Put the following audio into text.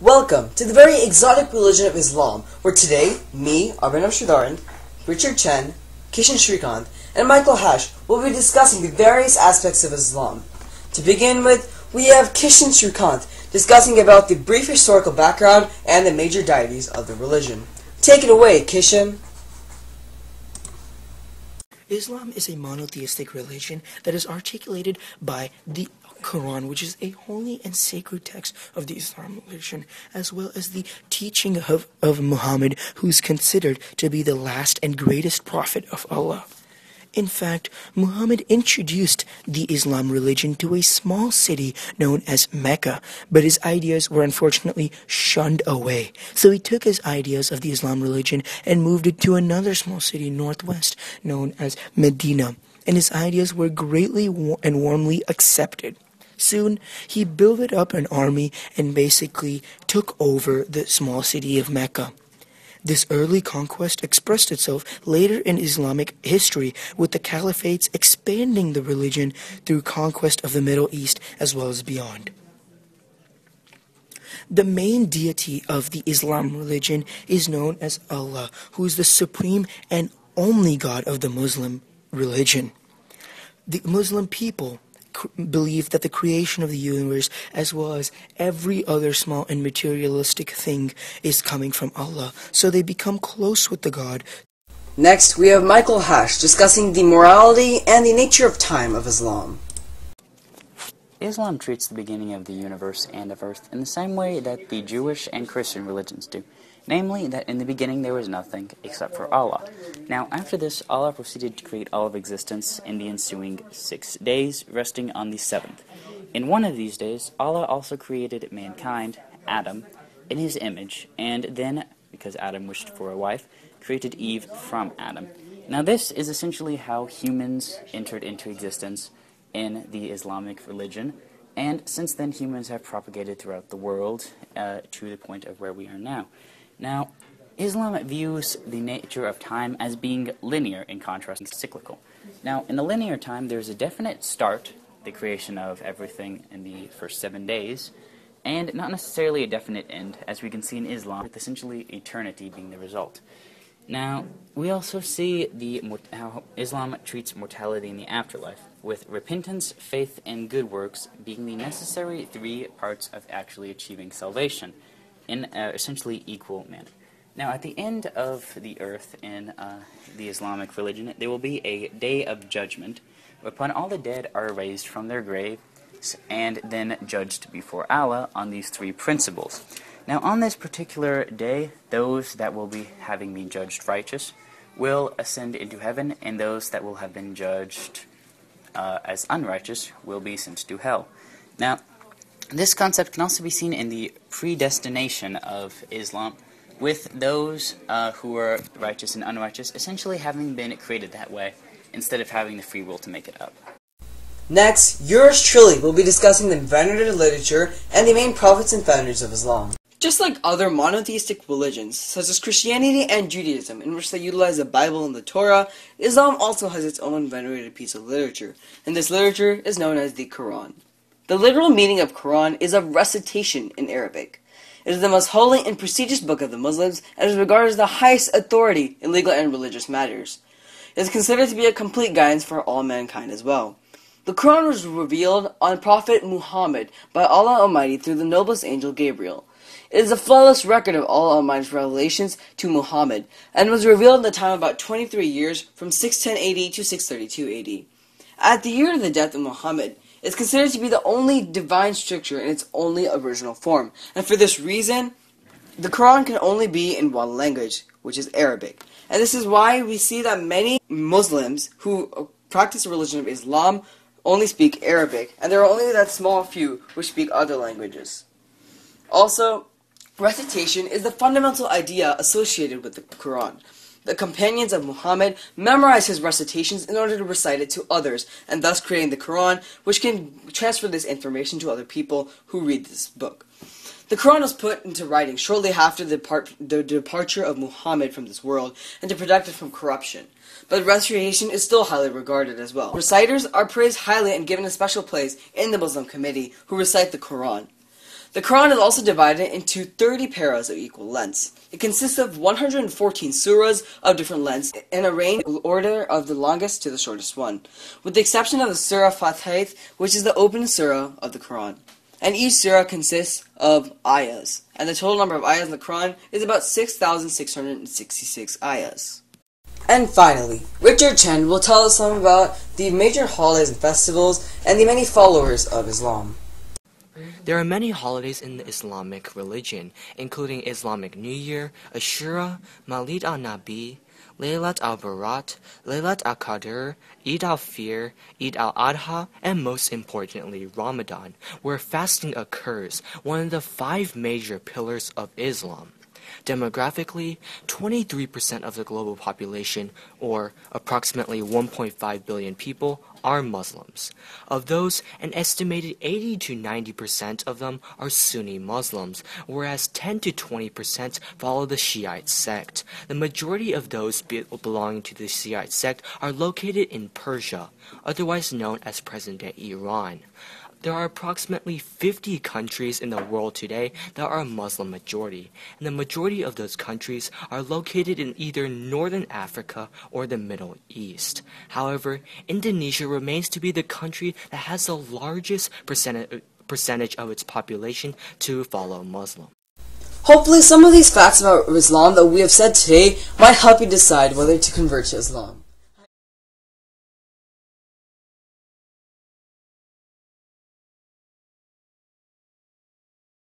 Welcome to the very exotic religion of Islam, where today, me, Arvind Sridharan, Richard Chen, Kishan Srikanth, and Michael Hash will be discussing the various aspects of Islam. To begin with, we have Kishan Srikanth discussing about the brief historical background and the major deities of the religion. Take it away, Kishan. Islam is a monotheistic religion that is articulated by the Quran, which is a holy and sacred text of the Islam religion, as well as the teaching of Muhammad, who is considered to be the last and greatest prophet of Allah. In fact, Muhammad introduced the Islam religion to a small city known as Mecca, but his ideas were unfortunately shunned away. So he took his ideas of the Islam religion and moved it to another small city northwest known as Medina, and his ideas were greatly and warmly accepted. Soon, he built up an army and basically took over the small city of Mecca. This early conquest expressed itself later in Islamic history, with the caliphates expanding the religion through conquest of the Middle East as well as beyond. The main deity of the Islam religion is known as Allah, who is the supreme and only God of the Muslim religion. The Muslim people believe that the creation of the universe, as well as every other small and materialistic thing, is coming from Allah, so they become close with the God. Next, we have Michael Hash discussing the morality and the nature of time of Islam. Islam treats the beginning of the universe and of earth in the same way that the Jewish and Christian religions do, namely that in the beginning there was nothing except for Allah. Now, after this, Allah proceeded to create all of existence in the ensuing 6 days, resting on the 7th. In one of these days, Allah also created mankind, Adam, in his image, and then, because Adam wished for a wife, created Eve from Adam. Now, this is essentially how humans entered into existence in the Islamic religion, and since then humans have propagated throughout the world to the point of where we are now. Now, Islam views the nature of time as being linear in contrast to cyclical. Now, in the linear time, there's a definite start, the creation of everything in the first 7 days, and not necessarily a definite end, as we can see in Islam, with essentially eternity being the result. Now, we also see how Islam treats mortality in the afterlife, with repentance, faith, and good works being the necessary 3 parts of actually achieving salvation in essentially equal manner. Now, at the end of the earth in the Islamic religion, there will be a day of judgment, whereupon all the dead are raised from their graves and then judged before Allah on these 3 principles. Now, on this particular day, those that will be having been judged righteous will ascend into heaven, and those that will have been judged as unrighteous will be sent to hell. Now, this concept can also be seen in the predestination of Islam, with those who are righteous and unrighteous essentially having been created that way, instead of having the free will to make it up. Next, yours truly will be discussing the venerated literature and the main prophets and founders of Islam. Just like other monotheistic religions, such as Christianity and Judaism, in which they utilize the Bible and the Torah, Islam also has its own venerated piece of literature, and this literature is known as the Quran. The literal meaning of Quran is a recitation in Arabic. It is the most holy and prestigious book of the Muslims, and is regarded as the highest authority in legal and religious matters. It is considered to be a complete guidance for all mankind as well. The Quran was revealed on Prophet Muhammad by Allah Almighty through the noblest angel Gabriel. It is a flawless record of Allah Almighty's revelations to Muhammad, and was revealed in the time of about 23 years, from 610 AD to 632 AD. At the year of the death of Muhammad, it is considered to be the only divine scripture in its only original form, and for this reason, the Quran can only be in one language, which is Arabic. And this is why we see that many Muslims who practice the religion of Islam only speak Arabic, and there are only that small few who speak other languages. Also, recitation is the fundamental idea associated with the Quran. The companions of Muhammad memorized his recitations in order to recite it to others, and thus creating the Quran, which can transfer this information to other people who read this book. The Quran was put into writing shortly after the departure of Muhammad from this world, and to protect it from corruption. But recitation is still highly regarded as well. Reciters are praised highly and given a special place in the Muslim committee who recite the Quran. The Quran is also divided into 30 paras of equal lengths. It consists of 114 surahs of different lengths in a range order of the longest to the shortest one, with the exception of the Surah Fatih, which is the opening surah of the Quran. And each surah consists of ayahs, and the total number of ayahs in the Quran is about 6,666 ayahs. And finally, Richard Chen will tell us some about the major holidays and festivals and the many followers of Islam. There are many holidays in the Islamic religion, including Islamic New Year, Ashura, Mawlid al-Nabi, Laylat al-Barat, Laylat al-Qadr, Eid al-Fitr, Eid al-Adha, and most importantly, Ramadan, where fasting occurs, one of the 5 major pillars of Islam. Demographically, 23% of the global population, or approximately 1.5 billion people, are Muslims. Of those, an estimated 80 to 90% of them are Sunni Muslims, whereas 10 to 20% follow the Shiite sect. The majority of those belonging to the Shiite sect are located in Persia, otherwise known as present-day Iran. There are approximately 50 countries in the world today that are Muslim majority, and the majority of those countries are located in either Northern Africa or the Middle East. However, Indonesia remains to be the country that has the largest percentage of its population to follow Muslim. Hopefully some of these facts about Islam that we have said today might help you decide whether to convert to Islam.